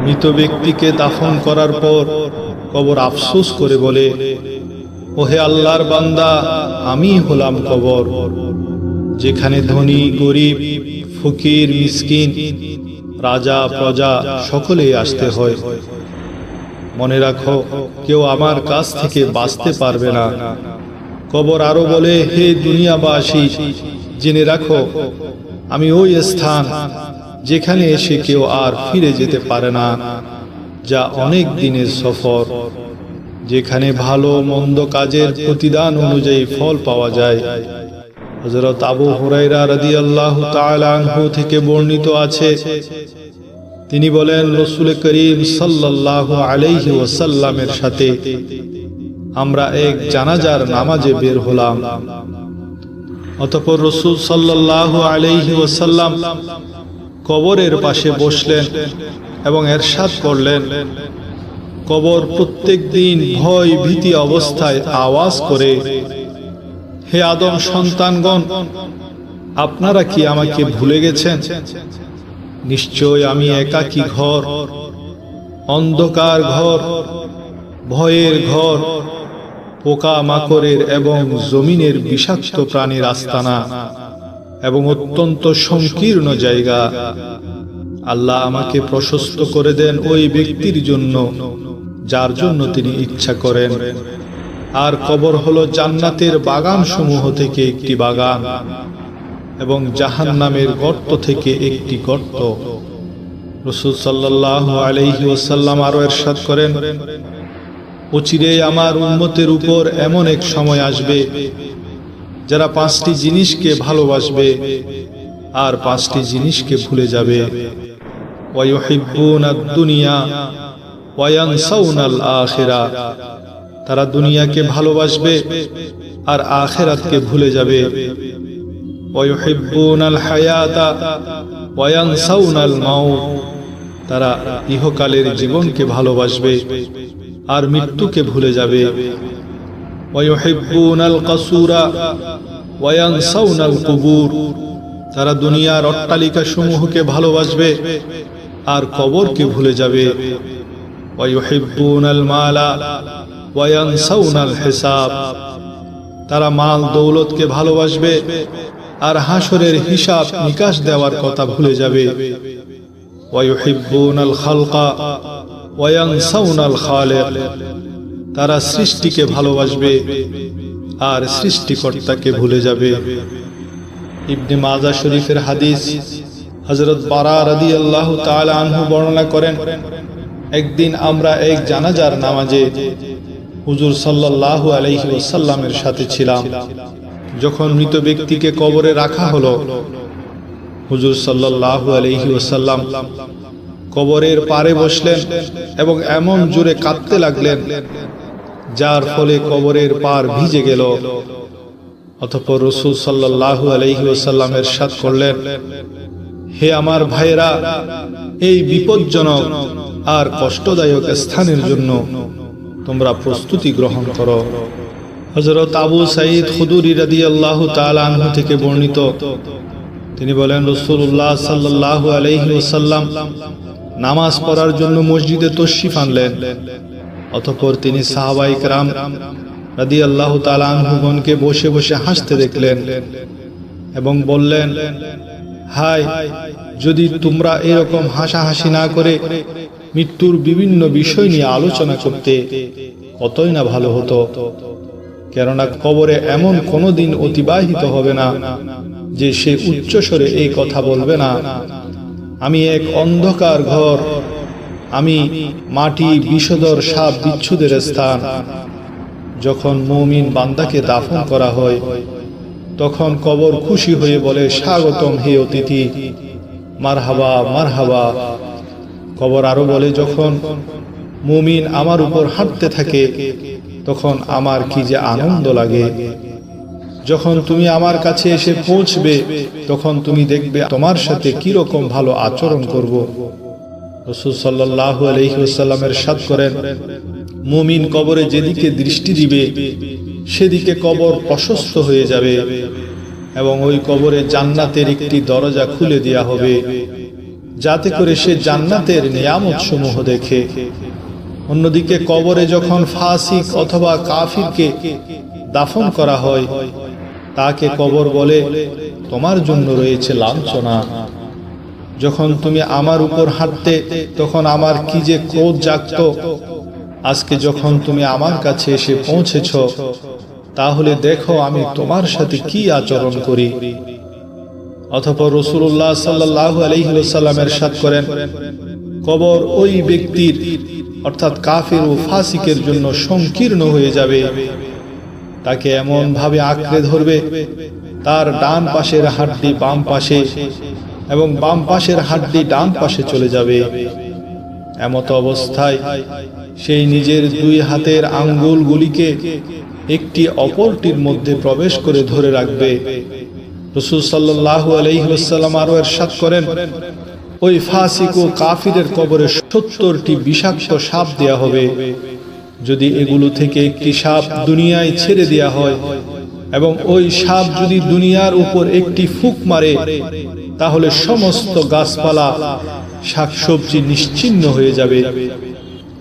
মৃত ব্যক্তিকে দাফন করার পর কবর আফসোস করে বলে, ওহে আল্লাহর বান্দা, আমি হলাম কবর, যেখানে ধনী গরিব, ফকির মিসকিন, রাজা প্রজা সকলেই আসতে হয়। মনে রাখো, কেউ আমার কাছ থেকে বাঁচতে পারবে না। কবর আরো বলে, হে দুনিয়াবাসী, জেনে রাখো, আমি ওই স্থান যেখানে এসে কেউ আর ফিরে যেতে পারে না, যা অনেক দিনের সফর, যেখানে ভালো মন্দ কাজের প্রতিদান অনুযায়ী ফল পাওয়া যায়। হযরত আবু হুরায়রা রাদিয়াল্লাহু তাআলা আনহু থেকে বর্ণিত আছে, তিনি বলেন, রাসূল করিম সাল্লাল্লাহু আলাইহি ওয়াসাল্লামের সাথে আমরা এক জানাজার নামাজে বের হলাম। অতঃপর রাসূল সাল্লাল্লাহু আলাইহি ওয়াসাল্লাম কবরের পাশে বসলেন এবং ইরশাদ করলেন, কবর প্রত্যেক দিন ভয় ভীতি অবস্থায় আওয়াজ করে, হে আদম সন্তানগণ, আপনারা কি আমাকে ভুলে গেছেন? নিশ্চয় আমি একাকী ঘর, অন্ধকার ঘর, ভয়ের ঘর, পোকা মাকড়ের এবং জমিনের বিষাক্ত প্রাণীর আস্তানা এবং অত্যন্ত সংকীর্ণ জায়গা। আল্লাহ আমাকে প্রশস্ত করে দেন ওই ব্যক্তির জন্য যার জন্য তিনি ইচ্ছা করেন। আর কবর হলো জান্নাতের বাগান সমূহ থেকে একটি বাগান এবং জাহান্নামের গর্ত থেকে একটি গর্ত। রাসূল সাল্লাল্লাহু আলাইহি ওয়াসাল্লাম আরো ইরশাদ করেন, অচিরেই আমার উম্মতের উপর এমন এক সময় আসবে যারা পাঁচটি জিনিসকে ভালোবাসবে আর পাঁচটি জিনিসকে ভুলে যাবে। ওয়া ইউহিব্বুনাদ দুনিয়া ওয়া ইয়ানসাউনাল আখিরা, তারা দুনিয়াকে ভালোবাসবে আর আখিরাতকে ভুলে যাবে। ওয়া ইউহিব্বুনাল হায়াতা ওয়া ইয়ানসাউনাল মাউত, তারা ইহকালের জীবনকে ভালোবাসবে আর মৃত্যুকে ভুলে যাবে। ওয়া ইউহিব্বুনাল কাসুরা ওয়া ইয়ানসাউনাল কুবুর, তারা দুনিয়ার অট্টালিকা সমূহকে ভালোবাসবে আর কবরকে ভুলে যাবে। ওয়া ইউহিব্বুনাল মালা ওয়া ইয়ানসাউনাল হিসাব, তারা মাল দৌলতকে ভালোবাসবে আর হাসরের হিসাব নিকাশ দেওয়ার কথা ভুলে যাবে। ওয়া ইউহিব্বুনাল খালকা ওয়া ইয়ানসাউনাল খালিক, তারা সৃষ্টিকে ভালোবাসবে আর সৃষ্টিকর্তাকে ভুলে যাবে। ইবনে মাজাহ শরীফের হাদিস, হযরত বারা রাদিয়াল্লাহু তাআলা আনহু বর্ণনা করেন, একদিন আমরা এক জানাজার নামাজে হুজুর সাল্লাল্লাহু আলাইহি ওয়াসাল্লামের সাথে ছিলাম। যখন মৃত ব্যক্তিকে কবরে রাখা হলো, হুজুর সাল্লাল্লাহু আলাইহি ওয়াসাল্লাম কবরের পাড়ে বসলেন এবং এমন জোরে কাঁদতে লাগলেন যার ফলে কবরের পাড় ভিজে গেল। অতঃপর রাসূল সাল্লাল্লাহু আলাইহি ওয়াসাল্লাম ইরশাদ করলেন, হে আমার ভাইরা, এই বিপজ্জনক আর কষ্টদায়ক স্থানের জন্য তোমরা প্রস্তুতি গ্রহণ করো। হযরত আবু সাঈদ খুদরি রাদিয়াল্লাহু তাআলা আনহু থেকে বর্ণিত, তিনি বলেন, রাসূলুল্লাহ সাল্লাল্লাহু আলাইহি ওয়াসাল্লাম নামাজ পড়ার জন্য মসজিদে তশরিফ আনলেন। অতঃপর তিনি সাহাবায়ে কেরাম রাদিয়াল্লাহু তাআলা আনহুগণকে বসে বসে হাসতে দেখলেন এবং বললেন, হায়, যদি তোমরা এরকম হাসাহাসি না করে মৃত্যুর বিভিন্ন বিষয় নিয়ে আলোচনা করতে কতই না ভালো হতো। কেননা কবরে এমন কোনো দিন অতিবাহিত হবে না যে সে উচ্চস্বরে এই কথা বলবে না, আমি এক অন্ধকার ঘর, আমি মাটি, বিষধর সাপ বিচ্ছুদের স্থান। যখন মুমিন বান্দাকে দাফন করা হয়, তখন কবর খুশি হয়ে বলে, স্বাগতম হে অতিথি, মারহাবা মারহাবা। কবর আরো বলে, যখন মুমিন আমার উপর হাঁটতে থাকে তখন আমার কি যে আনন্দ লাগে। যখন তুমি আমার কাছে এসে পৌঁছবে তখন তুমি দেখবে তোমার সাথে কি রকম ভালো আচরণ করব। রাসূল সাল্লাল্লাহু আলাইহি ওয়াসাল্লাম ইরশাদ করেন, মুমিন কবরে যেদিকে দৃষ্টি দিবে সেদিকে কবর প্রশস্ত হয়ে যাবে এবং ওই কবরে জান্নাতের একটি দরজা খুলে দেয়া হবে, যাতে করে সে জান্নাতের নিয়ামত সমূহ দেখে। অন্যদিকে কবরে যখন ফাসিক অথবা কাফিরকে দাফন করা হয়, তাকে কবর বলে, তোমার জন্য রয়েছে লাঞ্ছনা। যখন তুমি আমার উপর হাঁটতে তখন আমার কি যে ক্রোধ জাগত, আজকে যখন তুমি আমার কাছে এসে পৌঁছেছ, তাহলে দেখো আমি তোমার সাথে কি আচরণ করি। অতঃপর রাসূলুল্লাহ সাল্লাল্লাহু আলাইহি ওয়াসাল্লাম ইরশাদ করেন, কবর ওই ব্যক্তির অর্থাৎ কাফির ও ফাসিকের জন্য সংকীর্ণ হয়ে যাবে। তাকে এমন ভাবে আঁকড়ে ধরবে, তার ডান পাশের হাড্ডি বাম পাশে এবং বাম পাশের হাড্ডি ডান পাশে চলে যাবে। এমত অবস্থায় সেই নিজের দুই হাতের আঙ্গুলগুলিকে একটি অপরটির মধ্যে প্রবেশ করে ধরে রাখবে। রাসূল সাল্লাল্লাহু আলাইহি ওয়াসাল্লাম আরো ইরশাদ করেন, ওই ফাসিক ও কাফিরের কবরে 70টি বিষাক্ত সাপ দেয়া হবে। যদি এগুলো থেকে একটি সাপ দুনিয়ায় ছেড়ে দেয়া হয় এবং ওই সাপ যদি দুনিয়ার উপর একটি ফুঁক মারে, তাহলে সমস্ত গাছপালা শাকসবজি নিশ্চিহ্ন হয়ে যাবে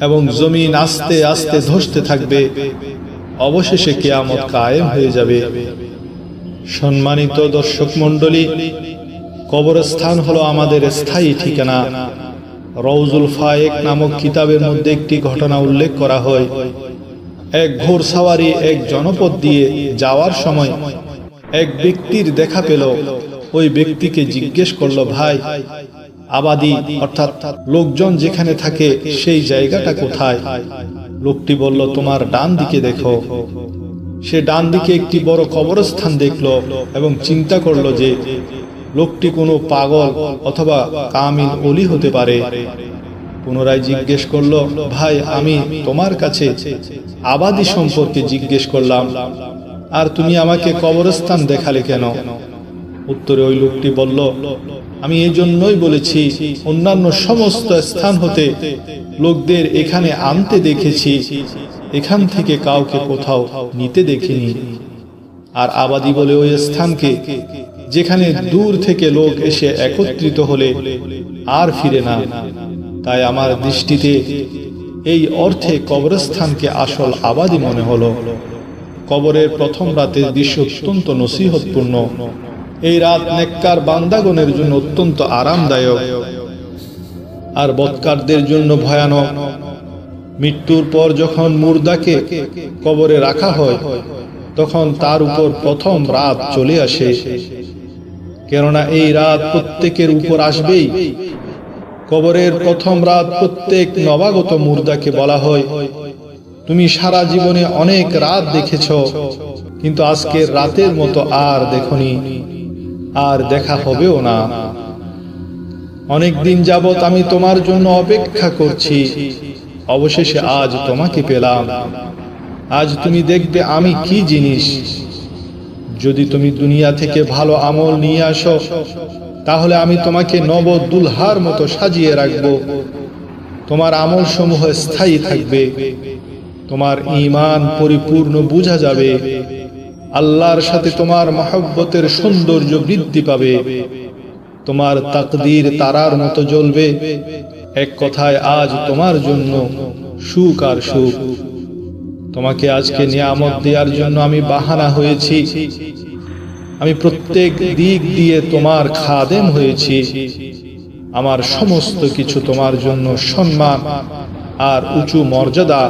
এবং জমিন আস্তে আস্তে ধসতে থাকবে। অবশেষে কিয়ামত কায়েম হয়ে যাবে। সম্মানিত দর্শক মণ্ডলী, কবরস্থান হলো আমাদের স্থায়ী ঠিকানা। রওজুল ফায়েক নামক কিতাবের মধ্যে একটি ঘটনা উল্লেখ করা হয়। এক ঘোড়সাওয়ারি এক জনপদ দিয়ে যাওয়ার সময় এক ব্যক্তির দেখা পেল। ওই ব্যক্তিকে জিজ্ঞেস করলো, ভাই, আবাদি অর্থাৎ লোকজন যেখানে থাকে সেই জায়গাটা কোথায়? লোকটি বলল, তোমার ডান দিকে দেখো। সে ডান দিকে একটি বড় কবরস্থান দেখলো এবং চিন্তা করলো যে লোকটি কোনো পাগল অথবা কামিল ওলি হতে পারে। পুনরায় জিজ্ঞেস করলো, ভাই, আমি তোমার কাছে আবাদি সম্পর্কে জিজ্ঞেস করলাম, আর তুমি আমাকে কবরস্থান দেখালে কেন? উত্তরে ওই লোকটি বলল, আমি এই জন্যই বলেছি, অন্যান্য সমস্ত স্থান হতে লোকদের এখানে আনতে দেখেছি, এখান থেকে কাউকে কোথাও নিতে দেখিনি। আর আবাদি বলে ওই স্থানকে যেখানে দূর থেকে লোক এসে একত্রিত হলে আর ফিরে না। তাই আমার দৃষ্টিতে এই অর্থে কবরস্থানকে আসল আবাদি মনে হলো। কবরের প্রথম রাতের দৃশ্য অত্যন্ত নসিহতপূর্ণ। এই রাত নেককার বান্দাগণের জন্য অত্যন্ত আরামদায়ক আর বদকারদের জন্য ভয়ানক। মৃত্যুর পর যখন মুর্দাকে কবরে রাখা হয়, তখন তার উপর প্রথম রাত চলে আসে, কেননা এই রাত প্রত্যেকের উপর আসবেই। কবরের প্রথম রাত প্রত্যেক নবাগত মুর্দাকে বলা হয়, তুমি সারা জীবনে অনেক রাত দেখেছ, কিন্তু আজকের রাতের মতো আর দেখনি, আর দেখা হবেও না। অনেক দিন যাবত আমি তোমার জন্য অপেক্ষা করছি, অবশেষে আজ তোমাকে পেলাম। আজ তুমি দেখবে আমি কি জিনিস। যদি তুমি দুনিয়া থেকে ভালো আমল নিয়ে আসো, তাহলে আমি তোমাকে নব দুলহার মতো সাজিয়ে রাখব। তোমার আমল সমূহ স্থায়ী থাকবে, তোমার ঈমান পরিপূর্ণ বোঝা যাবে, আল্লাহর সাথে তোমার মহব্বতের সৌন্দর্য বৃদ্ধি পাবে, তোমার তাকদীর তারার মতো জ্বলবে। এক কথায় আজ তোমার জন্য সুখ আর সুখ। তোমাকে আজকে নিয়ামত দেওয়ার জন্য আমি বাহানা হয়েছি। আমি প্রত্যেক দিক দিয়ে তোমার খাদেম হয়েছি। আমার সমস্ত কিছু তোমার জন্য সম্মান আর উঁচু মর্যাদা,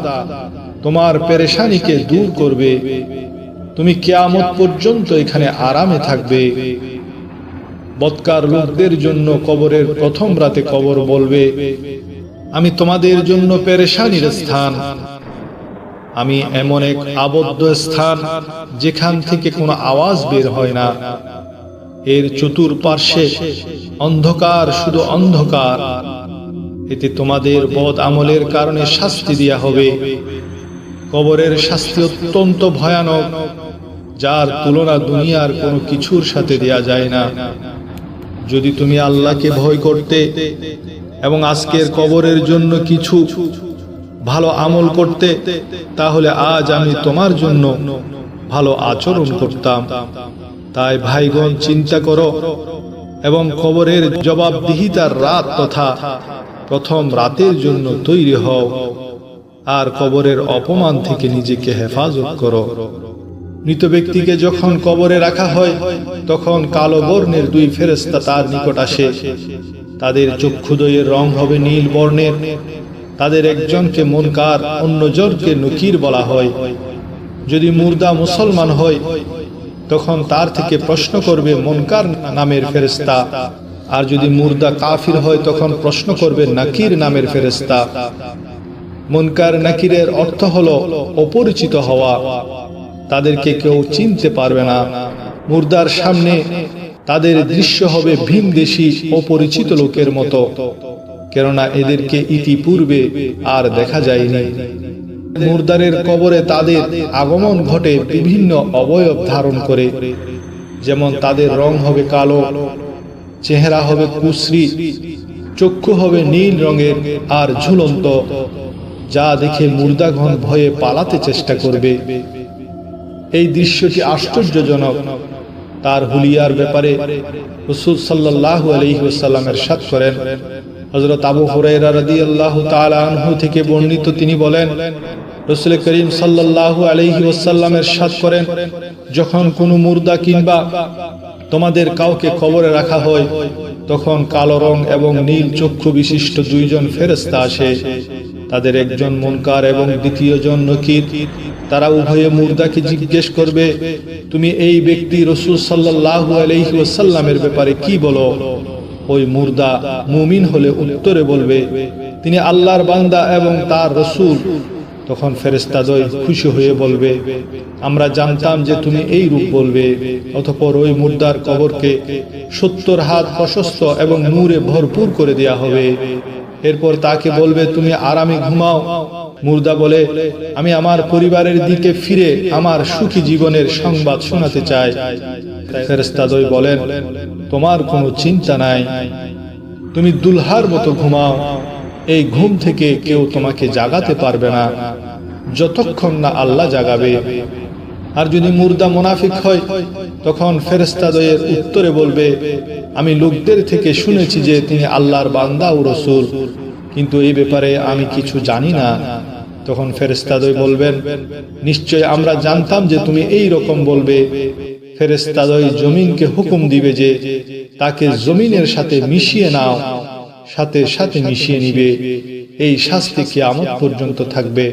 তোমার পেরেশানিকে দূর করবে। তুমি কিয়ামত পর্যন্ত এখানে আরামে থাকবে। বদকার লোকদের জন্য কবরের প্রথম রাতে কবর বলবে, আমি তোমাদের জন্য পেরেশানির স্থান। আমি এমন এক আবদ্ধ স্থান যেখান থেকে কোনো আওয়াজ বের হয় না। এর চতুর্পার্শ্বে অন্ধকার, শুধু অন্ধকার। এতে তোমাদের বদ আমলের কারণে শাস্তি দেয়া হবে। কবরের শাস্তি অত্যন্ত ভয়ানক, যার তুলনা দুনিয়ার কোনো কিছুর সাথে দেয়া যায় না। যদি তুমি আল্লাহকে ভয় করতে এবং আজকের কবরের জন্য কিছু ভালো আমল করতে, তাহলে আজ আমি তোমার জন্য ভালো আচরণ করতাম। তাই ভাইগণ, চিন্তা করো, এবং কবরের জবাবদিহিতার রাত তথা প্রথম রাতের জন্য তৈরি হও আর কবরের অপমান থেকে নিজেকে হেফাজত করো। মৃত ব্যক্তিকে যখন কবরে রাখা হয় তখন কালো বর্ণের দুই ফেরেশতা তার নিকট আসে। তাদের চক্ষুদ্বয়ের রং হবে নীল বর্ণের। তাদের একজনকে মুনকার, অন্যজনকে নকির বলা হয়। যদি মুর্দা মুসলমান হয় তখন তার থেকে প্রশ্ন করবে মুনকার নামের ফেরেশতা, আর যদি মুর্দা কাফির হয় তখন প্রশ্ন করবে নাকির নামের ফেরেশতা। মুনকার নাকিরের অর্থ হলো অপরিচিত হওয়া, তাদেরকে কেউ চিনতে পারবে না। মুর্দার সামনে তাদের দৃশ্য হবে ভিনদেশী অপরিচিত লোকের মতো, কেননা এদেরকে ইতিপূর্বে আর দেখা যায়নি। মুর্দারের কবরে তাদের আগমন ঘটে বিভিন্ন অবয়ব ধারণ করে, যেমন তাদের রং হবে কালো, চেহারা হবে কুশ্রী, চক্ষু হবে নীল রঙের আর ঝুলন্ত, যা দেখে মুর্দাগণ ভয়ে পালাতে চেষ্টা করবে। এই দৃশ্যটি আশ্চর্যজনক। তার হুলিয়ার ব্যাপারে রাসূল সাল্লাল্লাহু আলাইহি ওয়াসাল্লাম ইরশাদ করেন, হযরত আবু হুরায়রা রাদিয়াল্লাহু তাআলা আনহু থেকে বর্ণিত, তিনি বলেন, রাসূল করিম সাল্লাল্লাহু আলাইহি ওয়াসাল্লাম ইরশাদ করেন, যখন কোনো মুর্দা কিংবা তোমাদের কাউকে কবরে রাখা হয় তখন কালো রং এবং নীল চক্ষু বিশিষ্ট দুইজন ফেরেশতা আসে। তাদের একজন মুনকার এবং দ্বিতীয়জন নকির। তারা উভয়ে মুর্দাকে জিজ্ঞেস করবে, তুমি এই ব্যক্তি রাসূল সাল্লাল্লাহু আলাইহি ওয়াসাল্লামের ব্যাপারে কি বলো? ওই মুর্দা মুমিন হলে উত্তরে বলবে, তিনি আল্লাহর বান্দা এবং তার রাসূল। তখন ফেরেশতাদ্বয় খুশি হয়ে বলবে, আমরা জানতাম যে তুমি এই রূপ বলবে। অতঃপর ওই মুর্দার কবরকে 70 হাত প্রশস্ত এবং নূরে ভরপুর করে দেয়া হবে। এরপর তাকে বলবে, তুমি আরামে ঘুমাও। মুর্দা বলে, আমি আমার পরিবারের দিকে ফিরে আমার সুখী জীবনের সংবাদ শোনাতে চাই। ফেরেশতাদ্বয় বলেন, তোমার কোনো চিন্তা নাই, তুমি দুলহার মতো ঘুমাও। এই ঘুম থেকে কেউ তোমাকে জাগাতে পারবে না যতক্ষণ না আল্লাহ জাগাবে। আর যদি মুর্দা মুনাফিক হয় তখন ফেরেশতাদ্বয়ের উত্তরে বলবে, আমি লোকদের থেকে শুনেছি যে তিনি আল্লাহর বান্দা ও রাসূল, কিন্তু এই ব্যাপারে আমি কিছু জানি না। তখন ফেরেশতাদ্বয় বলবেন, নিশ্চয় আমরা জানতাম যে তুমি এই রকম বলবে। ফেরেশতাদ্বয় জমিনকে হুকুম দিবে যে তাকে জমিনের সাথে মিশিয়ে নাও, সাথে সাথে মিশিয়ে নিবে। এই শাস্তি কিয়ামত পর্যন্ত থাকবে।